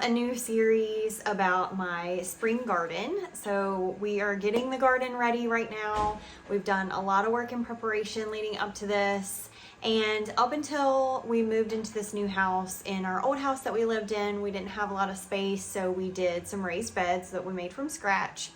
a new series about my spring garden. So we are getting the garden ready right now. We've done a lot of work in preparation leading up to this. And up until we moved into this new house, in our old house that we lived in, we didn't have a lot of space. So we did some raised beds that we made from scratch,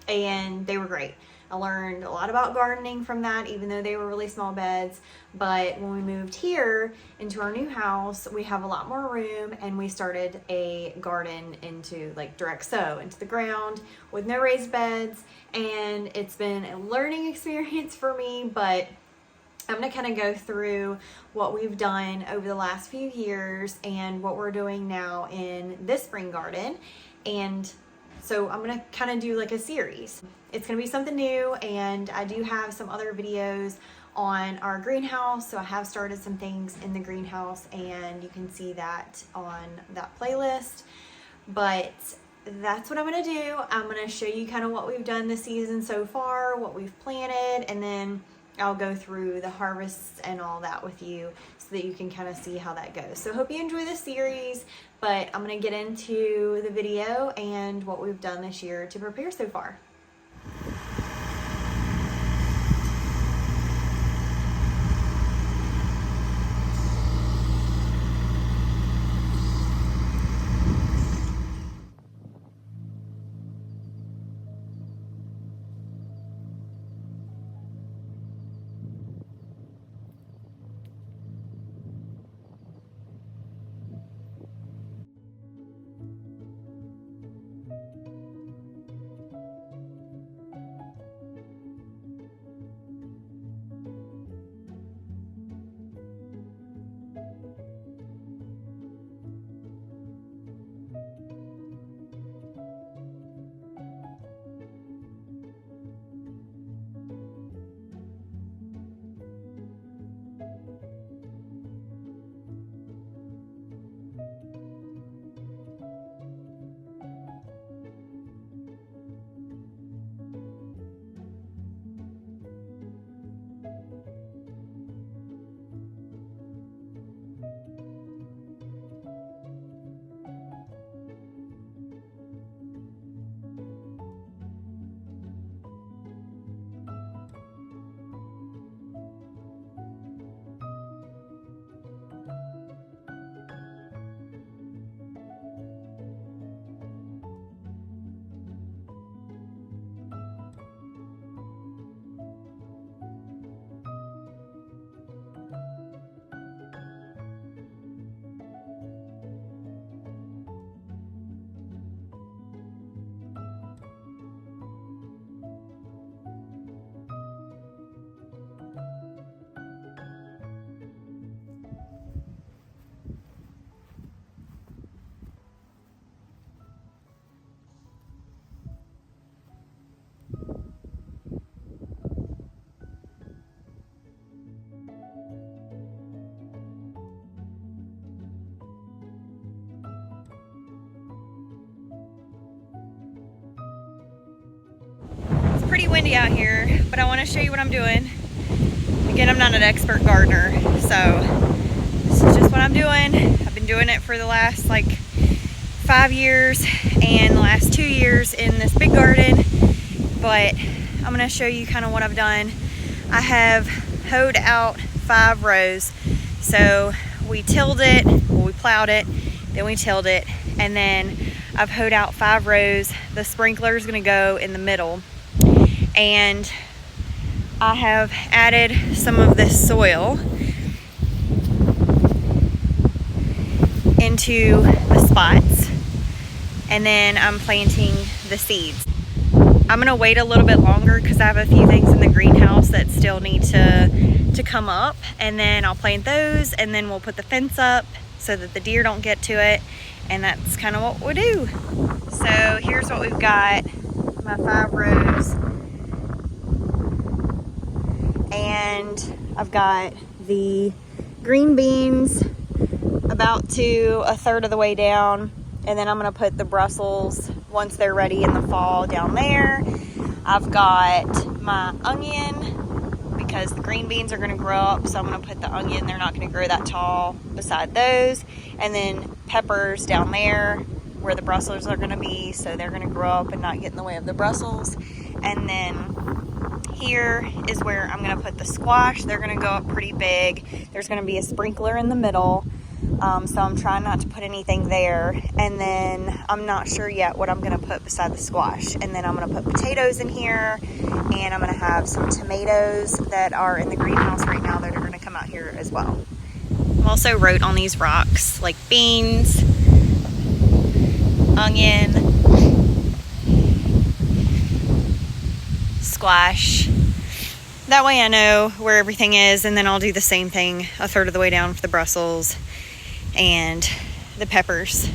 and they were great. I learned a lot about gardening from that, even though they were really small beds. But when we moved here into our new house, we have a lot more room, and we started a garden into like direct sow into the ground with no raised beds. And it's been a learning experience for me, but I'm going to kind of go through what we've done over the last few years and what we're doing now in this spring garden. And so I'm going to kind of do like a series. It's going to be something new, and I do have some other videos on our greenhouse. So I have started some things in the greenhouse, and you can see that on that playlist. But that's what I'm going to do. I'm going to show you kind of what we've done this season so far, what we've planted, and then I'll go through the harvests and all that with you so that you can kind of see how that goes. So hope you enjoy this series, but I'm going to get into the video and what we've done this year to prepare so far. Pretty windy out here, but I want to show you what I'm doing. Again, I'm not an expert gardener, so this is just what I'm doing. I've been doing it for the last like 5 years and the last 2 years in this big garden, but I'm going to show you kind of what I've done. I have hoed out 5 rows. So we tilled it, well, we plowed it, then we tilled it, and then I've hoed out 5 rows. The sprinkler is going to go in the middle. And I have added some of this soil into the spots, and then I'm planting the seeds. I'm gonna wait a little bit longer because I have a few things in the greenhouse that still need to come up, and then I'll plant those, and then we'll put the fence up so that the deer don't get to it, and that's kind of what we'll do. So here's what we've got, my 5 rows. And I've got the green beans about to a third of the way down, and then I'm going to put the Brussels once they're ready in the fall down there. I've got my onion because the green beans are going to grow up, so I'm going to put the onion, they're not going to grow that tall beside those, and then peppers down there, where the Brussels are gonna be, so they're gonna grow up and not get in the way of the Brussels. And then here is where I'm gonna put the squash. They're gonna go up pretty big. There's gonna be a sprinkler in the middle. So I'm trying not to put anything there. And then I'm not sure yet what I'm gonna put beside the squash. And then I'm gonna put potatoes in here, and I'm gonna have some tomatoes that are in the greenhouse right now that are gonna come out here as well. I've also wrote on these rocks like beans, onion, squash. That way I know where everything is, and then I'll do the same thing a third of the way down for the Brussels and the peppers.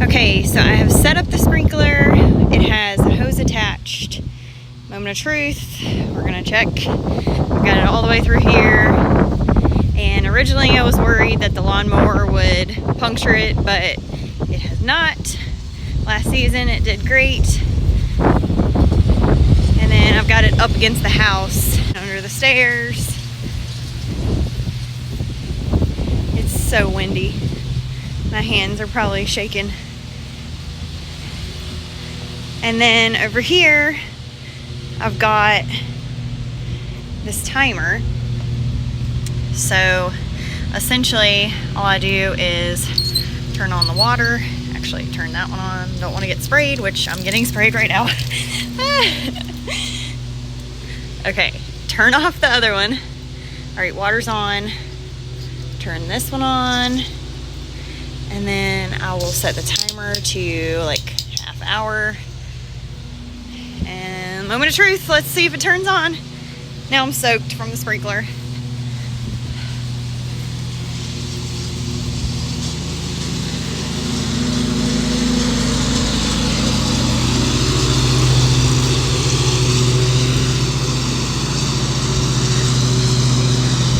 Okay, so I have set up the sprinkler. It has a hose attached. Moment of truth, we're gonna check. I've got it all the way through here. And originally I was worried that the lawnmower would puncture it, but it has not. Last season it did great. And then I've got it up against the house, under the stairs. It's so windy. My hands are probably shaking. And then over here, I've got this timer. So essentially all I do is turn on the water. Actually turn that one on. Don't want to get sprayed, which I'm getting sprayed right now. Okay, turn off the other one. All right, water's on. Turn this one on. And then I will set the timer to like half hour. And moment of truth, let's see if it turns on. Now I'm soaked from the sprinkler.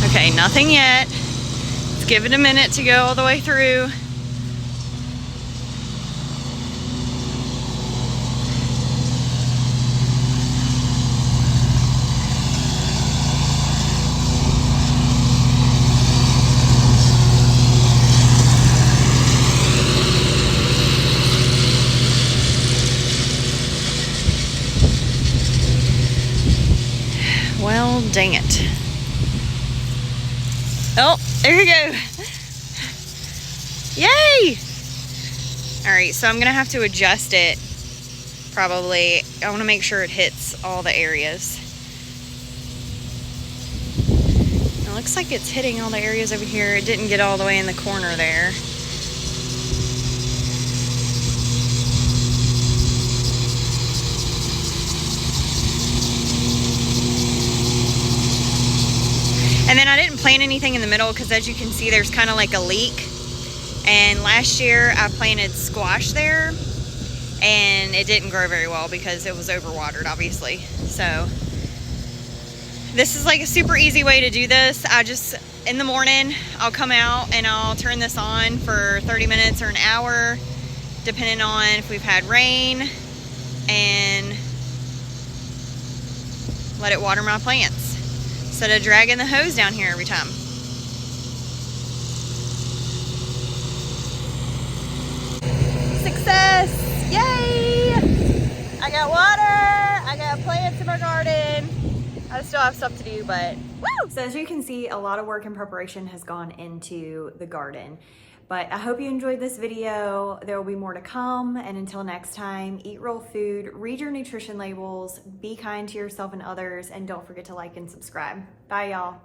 Okay, nothing yet. Let's give it a minute to go all the way through. Well, dang it. Oh, there you go. Yay! All right, so I'm gonna have to adjust it probably. I wanna make sure it hits all the areas. It looks like it's hitting all the areas over here. It didn't get all the way in the corner there. And then I didn't plant anything in the middle because, as you can see, there's kind of like a leak. And last year I planted squash there and it didn't grow very well because it was overwatered, obviously. So this is like a super easy way to do this. I just, in the morning, I'll come out and I'll turn this on for 30 minutes or an hour, depending on if we've had rain, and let it water my plants instead of dragging the hose down here every time. Success! Yay! I got water, I got plants in my garden. I still have stuff to do, but woo! So as you can see, a lot of work and preparation has gone into the garden. But I hope you enjoyed this video. There will be more to come. And until next time, eat real food, read your nutrition labels, be kind to yourself and others, and don't forget to like and subscribe. Bye, y'all.